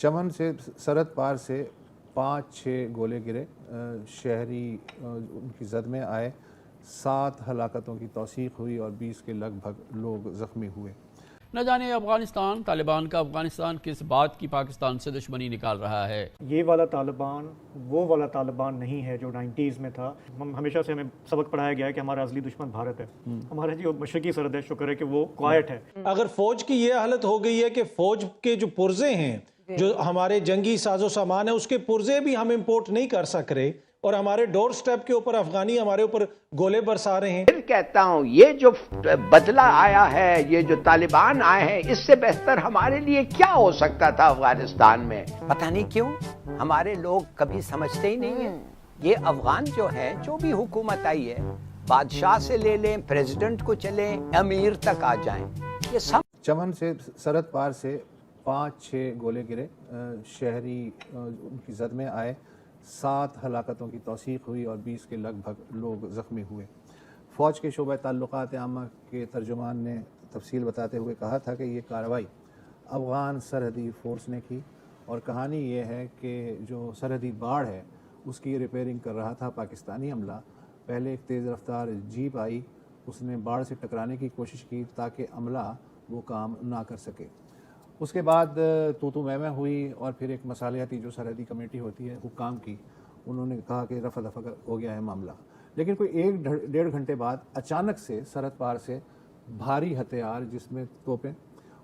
चमन से सरहद पार से 5-6 गोले गिरे, शहरी उनकी जद में आए, 7 हलाकतों की तौसीक हुई और 20 के लगभग लोग ज़ख्मी हुए। न जाने अफगानिस्तान तालिबान का अफगानिस्तान किस बात की पाकिस्तान से दुश्मनी निकाल रहा है। ये वाला तालिबान वो वाला तालिबान नहीं है जो 90s में था। हम हमेशा से हमें सबक पढ़ाया गया है कि हमारा असली दुश्मन भारत है। हमारा जो मशरकी सरहद है, शुक्र है कि वो क्वाइट है। अगर फौज की ये हालत हो गई है कि फौज के जो पुर्जे हैं, जो हमारे जंगी साजो सामान है, उसके पुर्जे भी हम इंपोर्ट नहीं कर सक रहे और हमारे डोर स्टेप के ऊपर अफगानी हमारे ऊपर गोले बरसा रहे हैं। फिर कहता हूँ ये जो बदला आया है, ये जो तालिबान आए हैं, इससे बेहतर हमारे लिए क्या हो सकता था अफगानिस्तान में। पता नहीं क्यों हमारे लोग कभी समझते ही नहीं है। ये अफगान जो है, जो भी हुकूमत आई है, बादशाह से ले लें, प्रेसिडेंट को चलें, अमीर तक आ जाएं, ये सब। चमन से सरहद पार से 5-6 गोले गिरे, शहरी उनकी जद में आए, 7 हलाकतों की तौसीक हुई और 20 के लगभग लोग ज़ख्मी हुए। फ़ौज के शोबा ताल्लुकात आमा के तर्जुमान ने तफसील बताते हुए कहा था कि ये कार्रवाई अफ़गान सरहदी फ़ोर्स ने की और कहानी ये है कि जो सरहदी बाड़ है उसकी रिपेयरिंग कर रहा था पाकिस्तानी अमला। पहले एक तेज़ रफ्तार जीप आई, उसने बाड़ से टकराने की कोशिश की ताकि अमला वो काम ना कर सके। उसके बाद तू मैं हुई और फिर एक मसालियाती जो सरहदी कमेटी होती है हुक्काम की, उन्होंने कहा कि रफ़ा दफ़ा हो गया है मामला। लेकिन कोई 1-1.5 घंटे बाद अचानक से सरहद पार से भारी हथियार जिसमें तोपें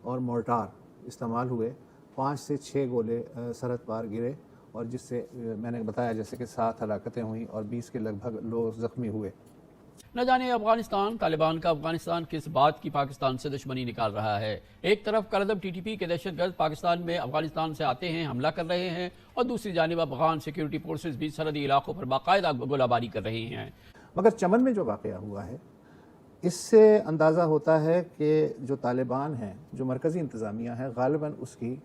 और मोर्टार इस्तेमाल हुए, 5 से 6 गोले सरहद पार गिरे और जिससे मैंने बताया जैसे कि 7 हलाकतें हुई और 20 के लगभग लोग ज़ख्मी हुए। न जाने अफगानिस्तान तालिबान का अफगानिस्तान किस बात की पाकिस्तान से दुश्मनी निकाल रहा है। एक तरफ करदम टीटीपी के दहशतगर्द पाकिस्तान में अफगानिस्तान से आते हैं, हमला कर रहे हैं, और दूसरी जानिब अफगान सिक्योरिटी फोर्सेस भी सरहदी इलाकों पर बाकायदा गोलाबारी कर रही हैं। मगर चमन में जो वाक़या हुआ है, इससे अंदाज़ा होता है कि जो तालिबान हैं, जो मरकज़ी इंतज़ामिया है, ग़ालिबन उसकी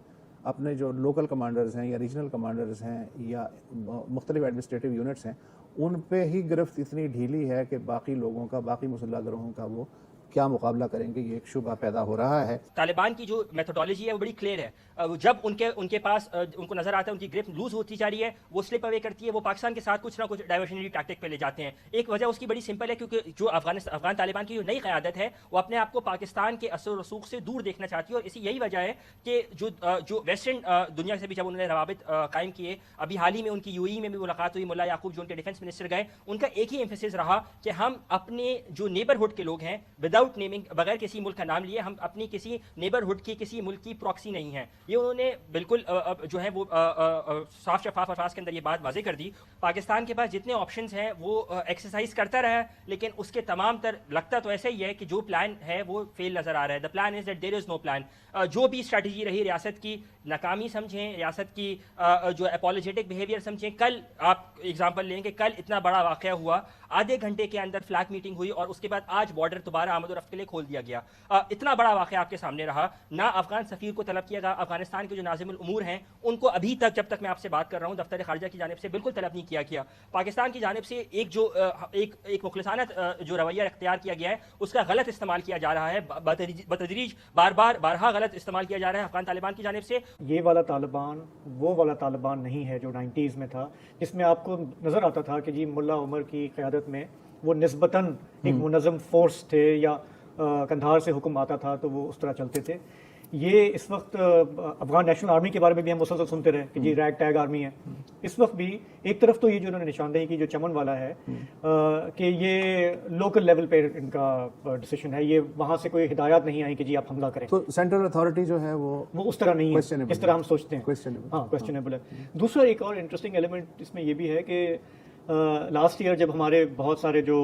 अपने जो लोकल कमांडर्स हैं या रीजनल कमांडर्स हैं या मुख्तलिफ एडमिनिस्ट्रेटिव यूनिट्स हैं, उन पे ही गिरफ्त इतनी ढीली है कि बाकी लोगों का, बाकी मुसल्लह गिरोहों का वो क्या मुकाबला करेंगे, ये एक शुबा पैदा हो रहा है। तालिबान की जो मेथोडोलॉजी है वो बड़ी क्लियर है। जब उनके पास उनको नजर आता है उनकी ग्रिप लूज होती जा रही है, वो स्लिप अवे करती है, वो पाकिस्तान के साथ कुछ ना कुछ डाइवर्शनरी टैक्टिक पे ले जाते हैं। एक वजह उसकी बड़ी सिंपल है, क्योंकि जो अफगान तालिबान की जो नई क़यादत है वो अपने आप को पाकिस्तान के असर रसूख से दूर देखना चाहती है, और इसी यही वजह है कि जो वेस्टर्न दुनिया से भी जब उन्होंने रवाबित कायम किए, अभी हाल ही में उनकी यूएई में भी मुलाकात हुई, मुल्ला याकूब जो उनके डिफेंस मिनिस्टर गए, उनका एक ही एम्फेसिस रहा कि हम अपने जो नेबरहुड के लोग हैं, विदाउट नेमिंग, बगैर किसी मुल्क का नाम लिए, हम अपनी किसी नेबरहुड की किसी मुल्क की प्रॉक्सी नहीं है। ये उन्होंने बिल्कुल जो है वो साफ शफाफ अल्फाज के अंदर ये बात वाज़े कर दी। पाकिस्तान के पास जितने ऑप्शंस हैं वो एक्सरसाइज करता रहा है, लेकिन उसके तमाम तर लगता तो ऐसा ही है कि जो प्लान है वो फेल नजर आ रहा है। The plan is that there is no plan. जो भी स्ट्रैटेजी रही रियासत की नाकामी समझें, रियासत की जो एपोलोजेटिक बिहेवियर समझें। कल आप एग्जांपल लेंगे, कल इतना बड़ा वाकया हुआ, आधे घंटे के अंदर फ्लैग मीटिंग हुई और उसके बाद आज बॉर्डर दोबारा आमद और रफ्त के लिए खोल दिया गया। इतना बड़ा वाकया आपके सामने रहा, ना अफगान सफीर को तलब किया गया, अफगानिस्तान के जो नाज़िमुल उमूर हैं उनको अभी तक, जब तक मैं आपसे बात कर रहा हूँ, दफ्तर खारजा की जानिब से बिल्कुल तलब नहीं किया। पाकिस्तान की जानिब से एक मुखलिसाना जो रवैया इख्तियार किया गया है उसका गलत इस्तेमाल किया जा रहा है, बतदरीज बारहा गलत इस्तेमाल किया जा रहा है अफगान तालिबान की जानिब से। ये वाला तालिबान वो वाला तालिबान नहीं है जो 90s में था, जिसमें आपको नज़र आता था कि जी मुल्ला उमर की क़यादत में वो निस्बतन एक मुनज़्ज़म फोर्स थे, या कंधार से हुक्म आता था तो वो उस तरह चलते थे। ये इस वक्त अफगान नेशनल आर्मी के बारे में भी हम मुसलसल सुनते रहे कि जी रैग टैग आर्मी है। इस वक्त भी एक तरफ तो ये जो उन्होंने निशानदेही की जो चमन वाला है कि ये लोकल लेवल पे इनका डिसीजन है, ये वहाँ से कोई हिदायत नहीं आई कि जी आप हमला करें। तो सेंट्रल अथॉरिटी जो है वो उस तरह नहीं है जिस तरह हम सोचते हैं। क्वेश्चनेबल है। दूसरा एक और इंटरेस्टिंग एलिमेंट इसमें ये भी है कि लास्ट ईयर जब हमारे बहुत सारे जो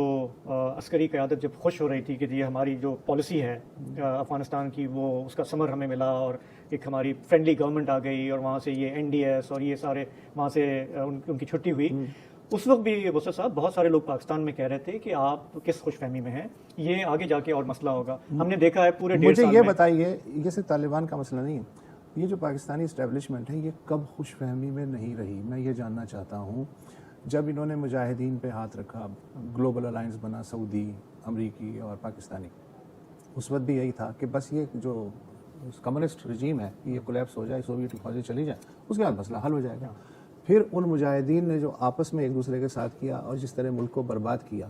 अस्करी क़यादत जब खुश हो रही थी कि ये हमारी जो पॉलिसी है अफ़गानिस्तान की, वो उसका समर हमें मिला और एक हमारी फ्रेंडली गवर्नमेंट आ गई और वहाँ से ये NDS और ये सारे वहाँ से उनकी छुट्टी हुई, उस वक्त भी वसत साहब बहुत सारे लोग पाकिस्तान में कह रहे थे कि आप किस खुशफहमी में हैं, ये आगे जाके और मसला होगा। हमने देखा है पूरे 1.5 साल में। मुझे ये बताइए, ये सिर्फ तालिबान का मसला नहीं है, ये जो पाकिस्तानी इस्टेब्लिशमेंट है ये कब खुशफहमी में नहीं रही, मैं ये जानना चाहता हूँ। जब इन्होंने मुजाहिदीन पे हाथ रखा, ग्लोबल अलायंस बना सऊदी, अमरीकी और पाकिस्तानी, उस वक्त भी यही था कि बस ये जो कम्युनिस्ट रजीम है कि ये कोलैप्स हो जाए, सोवियत की फौजें चली जाएं, उसके बाद मसला हल हो जाएगा। फिर उन मुजाहिदीन ने जो आपस में एक दूसरे के साथ किया और जिस तरह मुल्क को बर्बाद किया,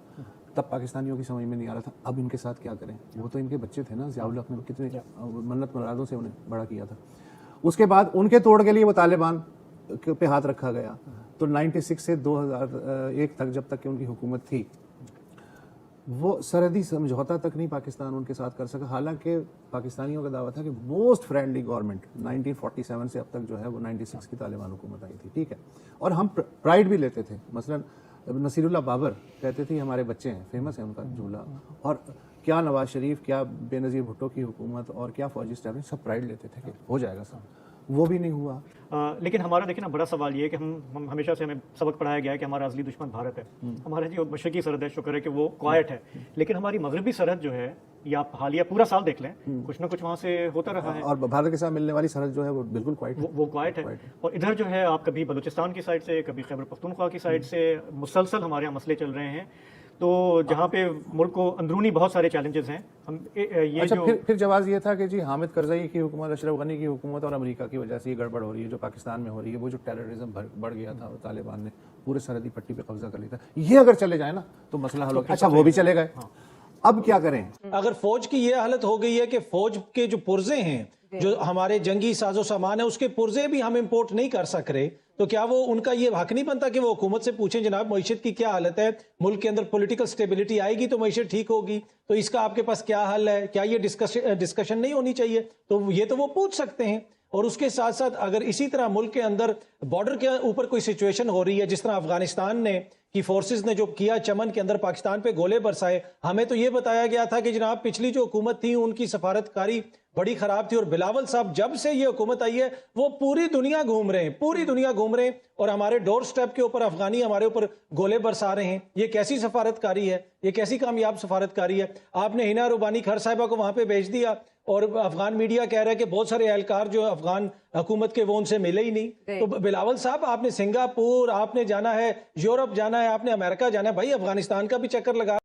तब पाकिस्तानियों की समझ में नहीं आ रहा था अब इनके साथ क्या करें। वो तो इनके बच्चे थे ना, ज़ियाउल हक ने कितने मन्नत मुरादों से उन्हें बड़ा किया था। उसके बाद उनके तोड़ के लिए वो तालिबान पे हाथ रखा गया। तो 96 से 2001 तक जब तक कि उनकी हुकूमत थी, वो सरहदी समझौता तक नहीं पाकिस्तान उनके साथ कर सका। हालांकि पाकिस्तानियों का दावा था कि मोस्ट फ्रेंडली गवर्नमेंट 1947 से अब तक जो है वो 96 की तालिबान हुकूमत आई थी, ठीक है। और हम प्राइड भी लेते थे, मसलन नसीरुल्लाह बाबर कहते थे हमारे बच्चे हैं, फेमस है उनका जुमला। और क्या नवाज शरीफ, क्या बेनज़ीर भुट्टो की हुकूमत और क्या फौजी स्टैब्लिश, सब प्राइड लेते थे कि हो जाएगा सब, वो भी नहीं हुआ। लेकिन हमारा देखिए ना बड़ा सवाल ये है कि हम हमेशा से हमें सबक पढ़ाया गया है कि हमारा असली दुश्मन भारत है। हमारा जो मशरकी सरहद है, शुक्र है कि वो क्वाइट है, लेकिन हमारी मगरबी सरहद जो है, या आप हालिया पूरा साल देख लें, कुछ ना कुछ वहाँ से होता रहा है। और भारत के साथ मिलने वाली सरहद जो है वो बिल्कुल क्वाइट है, वो क्वाइट है। और इधर जो है आप कभी बलूचिस्तान की साइड से, कभी खैबर पख्तूनख्वा की साइड से मुसलसल हमारे यहाँ मसले चल रहे हैं। तो जहाँ पे मुल्क को अंदरूनी बहुत सारे चैलेंजेस हैं। हम ये अच्छा, जो फिर जवाब ये था कि जी हामिद करज़ई की हुकूमत, अशरफ गनी की हुकूमत और अमेरिका की वजह से ये गड़बड़ हो रही है जो पाकिस्तान में हो रही है। वो जो टेररिज्म बढ़ गया था, तालिबान ने पूरे सरहदी पट्टी पे कब्जा कर लिया था, ये अगर चले जाए ना तो मसला हल हो गया। अच्छा, वो भी चले गए, अब क्या करें? अगर फौज की ये हालत हो गई है कि फौज के जो पुर्जे हैं, जो हमारे जंगी साजो सामान है, उसके पुर्जे भी हम इंपोर्ट नहीं कर सक रहे, तो क्या वो उनका ये हक नहीं बनता कि वो हुकूमत से पूछें जनाब मईशत की क्या हालत है, मुल्क के अंदर पॉलिटिकल स्टेबिलिटी आएगी तो मईशत ठीक होगी, तो इसका आपके पास क्या हल है, क्या ये डिस्कशन नहीं होनी चाहिए? तो ये तो वो पूछ सकते हैं। और उसके साथ साथ अगर इसी तरह मुल्क के अंदर बॉर्डर के ऊपर कोई सिचुएशन हो रही है, जिस तरह अफगानिस्तान ने की फोर्सेस ने जो किया, चमन के अंदर पाकिस्तान पे गोले बरसाए, हमें तो ये बताया गया था कि जनाब पिछली जो हुकूमत थी उनकी सफारतकारी बड़ी खराब थी, और बिलावल साहब जब से ये हुकूमत आई है वो पूरी दुनिया घूम रहे हैं, पूरी दुनिया घूम रहे हैं, और हमारे डोर स्टेप के ऊपर अफगानी हमारे ऊपर गोले बरसा रहे हैं। ये कैसी सफारतकारी है, ये कैसी कामयाब सफारतकारी है? आपने हिना रुबानी खर साहिबा को वहां पे भेज दिया, और अफगान मीडिया कह रहा है कि बहुत सारे एहलकार जो अफगान हुकूमत के वो उनसे मिले ही नहीं। तो बिलावल साहब, आपने सिंगापुर, आपने जाना है यूरोप, जाना है, आपने अमेरिका जाना है, भाई अफगानिस्तान का भी चक्कर लगा